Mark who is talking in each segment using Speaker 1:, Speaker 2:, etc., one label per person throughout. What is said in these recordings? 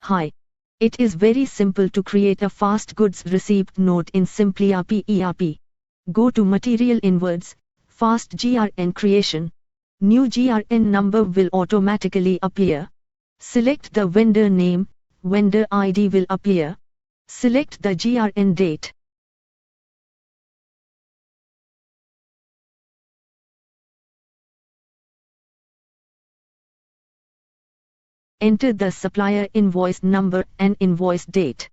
Speaker 1: Hi. It is very simple to create a fast goods receipt note in simpliRP ERP. Go to Material Inwards, Fast GRN Creation. New GRN number will automatically appear. Select the vendor name, vendor ID will appear. Select the GRN date. Enter the supplier invoice number and invoice date.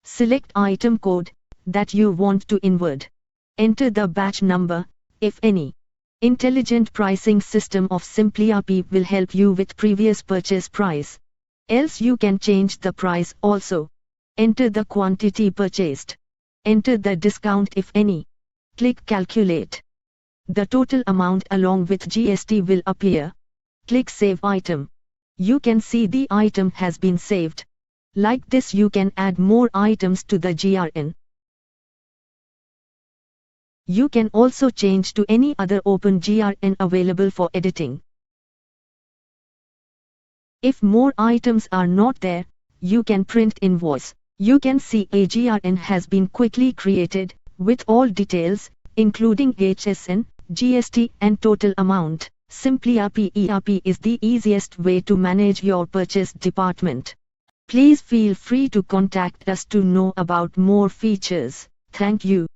Speaker 1: Select item code that you want to inward. Enter the batch number, if any. Intelligent pricing system of simpliRP will help you with previous purchase price. Else you can change the price also. Enter the quantity purchased. Enter the discount if any. Click calculate. The total amount along with GST will appear. Click Save Item. You can see the item has been saved. Like this you can add more items to the GRN. You can also change to any other open GRN available for editing. If more items are not there, you can print invoice. You can see a GRN has been quickly created, with all details, including HSN, GST and total amount. simpliRP ERP is the easiest way to manage your purchase department. Please feel free to contact us to know about more features. Thank you.